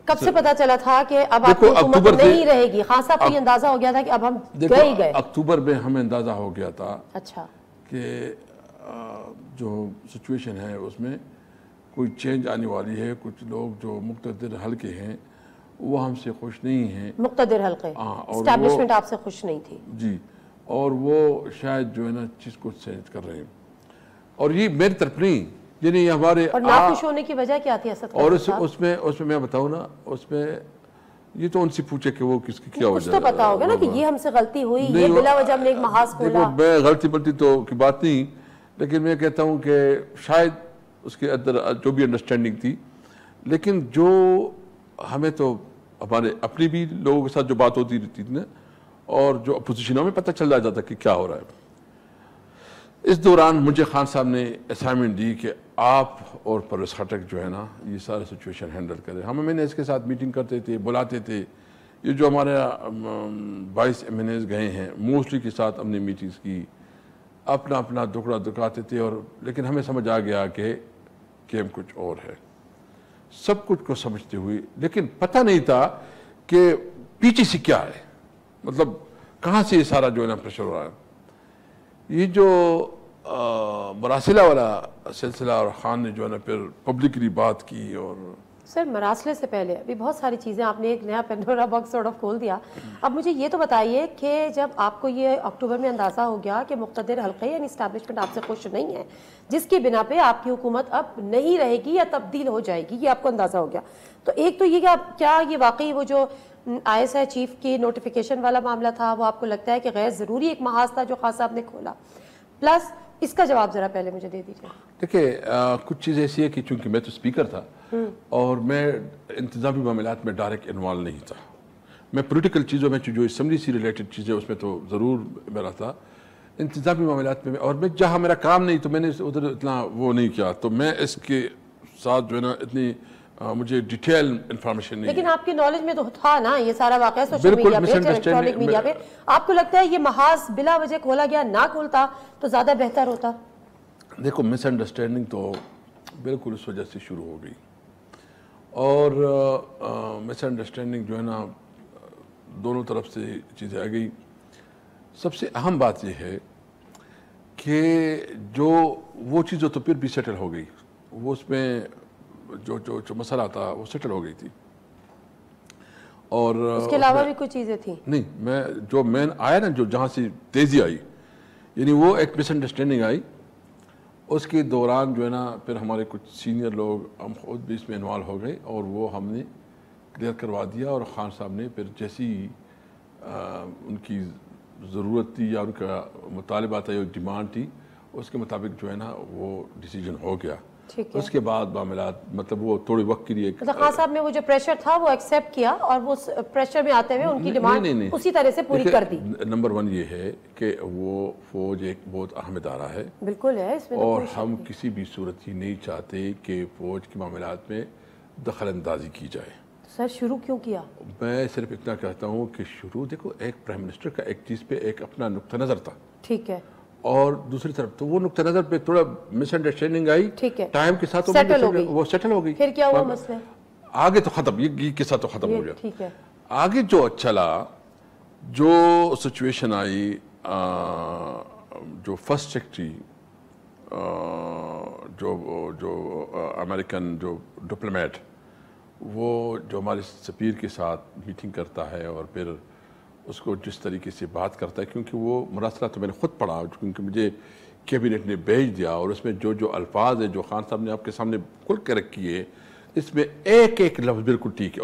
کب سے پتا چلا تھا کہ اب آپ کی حکومت نہیں رہے گی؟ خان صاحب کو یہ اندازہ ہو گیا تھا کہ اب ہم گئے اکتوبر میں ہمیں اندازہ ہو گیا تھا اچھا کہ جو سچویشن ہے اس میں کوئی چینج آنے والی ہے. کچھ لوگ جو مقتدر حلقے ہیں وہ ہم سے خوش نہیں ہیں. مقتدر حلقے اسٹیبلشمنٹ آپ سے خوش نہیں تھی جی, اور وہ شاید جو ہے نا چیز کو چینج کر رہے ہیں. اور یہ میری طرف نہیں, یعنی ہمارے اور ناخوش ہونے کی وجہ کیا تھی اسد؟ اور اس میں میں بتاؤں نا, اس میں یہ تو ان سے پوچھے کہ وہ کس کی کیا وجہ ہے. کچھ تو پتا ہوگا نا کہ یہ ہم سے غلطی ہوئی, یہ بلا وجہ ہم نے ایک محاذ کھولا. میں غلطی بلتی تو کی بات نہیں, لیکن میں کہتا ہوں کہ شاید اس کے اندر جو بھی انڈرسٹینڈنگ تھی, لیکن جو ہمیں تو ہمارے اپنی بھی لوگوں کے ساتھ جو بات ہوتی رہتی تھی نا, اور جو اپوزیشنوں میں پتہ چل جاتا تھا کہ کیا ہو رہا ہے. اس دوران مجھے خان صاحب نے اسائنمنٹ دی کہ آپ اور پرویز خٹک جو ہے نا یہ سارے سچویشن ہینڈل کریں. میں نے اس کے ساتھ میٹنگ کرتے تھے, بلاتے تھے. یہ جو ہمارے 22 MNAs گئے ہیں موسٹلی کے ساتھ ہم نے میٹنگز کی, اپنا اپنا دکڑا دکھاتے تھے. اور لیکن ہمیں سمجھ آ گیا کہ گیم کچھ اور ہے, سب کچھ کو سمجھتے ہوئے, لیکن پتہ نہیں تھا کہ پیچھے سے کیا ہے, مطلب کہاں سے یہ سارا جو ہے نا پریشر ہو رہا ہے. یہ جو مراسلہ والا سلسلہ, اور خان نے جو ہے نا پھر پبلکلی بات کی. اور سر مراسلے سے پہلے ابھی بہت ساری چیزیں آپ نے ایک نیا پینڈورا باکس سارٹ آف کھول دیا. اب مجھے یہ تو بتائیے کہ جب آپ کو یہ اکتوبر میں اندازہ ہو گیا کہ مقتدر حلقے یعنی اسٹیبلشمنٹ آپ سے خوش نہیں ہے, جس کی بنا پہ آپ کی حکومت اب نہیں رہے گی یا تبدیل ہو جائے گی, یہ آپ کو اندازہ ہو گیا, تو ایک تو یہ کہ کیا یہ واقعی وہ جو ISI چیف کی نوٹیفیکیشن والا معاملہ تھا وہ آپ کو لگتا ہے کہ غیر ضروری ایک محاذ تھا جو خان صاحب نے کھولا؟ پلس اس کا جواب ذرا پہلے مجھے دے دیجیے. دیکھیں کچھ چیز ایسی ہے کہ چونکہ میں تو اسپیکر تھا اور میں انتظامی معاملات میں ڈائریکٹ انوالو نہیں تھا. میں پولیٹیکل چیزوں میں جو اسمبلی سے ریلیٹڈ چیزیں اس میں تو ضرور میرا تھا. انتظامی معاملات میں, اور میں جہاں میرا کام نہیں تو میں نے ادھر اتنا وہ نہیں کیا, تو میں اس کے ساتھ جو ہے نا اتنی مجھے ڈیٹیل انفارمیشن نہیں. لیکن آپ کی نالج میں تو تھا نا یہ سارا واقعہ سوشل میڈیا پہ, الیکٹرانک میڈیا پہ. آپ کو لگتا ہے یہ محاذ بلا وجہ کھولا گیا, نہ کھولتا تو زیادہ بہتر ہوتا؟ دیکھو مس انڈرسٹینڈنگ تو بالکل اس وجہ سے شروع ہو گئی, اور مس انڈرسٹینڈنگ جو ہے نا دونوں طرف سے چیزیں آ گئی. سب سے اہم بات یہ ہے کہ جو وہ چیزیں تو پھر بھی سیٹل ہو گئی, وہ اس میں جو مسئلہ تھا وہ سیٹل ہو گئی تھی. اور اس کے علاوہ بھی کچھ چیزیں تھیں نہیں, میں جو مین آیا نا جو جہاں سے تیزی آئی, یعنی وہ ایک مس انڈرسٹینڈنگ آئی. اس کے دوران جو ہے نا پھر ہمارے کچھ سینئر لوگ ہم خود بھی اس میں انوالو ہو گئے, اور وہ ہم نے کلیئر کروا دیا. اور خان صاحب نے پھر جیسی ان کی ضرورت تھی یا ان کا مطالبہ تھا یا ڈیمانڈ تھی, اس کے مطابق جو ہے نا وہ ڈیسیجن ہو گیا. اس کے بعد معاملات مطلب وہ تھوڑے وقت کے لیے خان صاحب نے وہ جو پریشر تھا وہ ایکسیپٹ کیا, اور وہ پریشر میں آتے ہوئے ان کی ڈیمانڈ اسی طرح سے پوری کر دی. نمبر 1 یہ ہے کہ وہ فوج ایک بہت اہم ادارہ ہے, بالکل ہے اس میں, اور ہم کسی بھی صورت ہی نہیں چاہتے کہ فوج کے معاملات میں دخل اندازی کی جائے. سر شروع کیوں کیا؟ میں صرف اتنا کہتا ہوں کہ شروع دیکھو ایک پرائم منسٹر کا ایک چیز پہ ایک اپنا نقطہ نظر تھا, ٹھیک ہے, اور دوسری طرف تو وہ نقطہ نظر پہ تھوڑا مس انڈرسٹینڈنگ آئی, ٹھیک ہے, ٹائم کے ساتھ وہ سیٹل ہو گئی. پھر کیا ہوا مسئلہ؟ آگے تو ختم, یہ قصہ تو ختم ہو گیا. ٹھیک ہے, آگے جو چلا, جو سچویشن آئی, جو فرسٹ سیکرٹری جو امریکن جو ڈپلومیٹ, وہ جو ہمارے سفیر کے ساتھ میٹنگ کرتا ہے اور پھر اس کو جس طریقے سے بات کرتا ہے, کیونکہ وہ مراسلہ تو میں نے خود پڑھا کیونکہ مجھے کیبنٹ نے بھیج دیا, اور اس میں جو الفاظ ہیں جو خان صاحب نے آپ کے سامنے کھل کے رکھی ہے, اس میں ایک ایک لفظ بالکل ٹھیک ہے.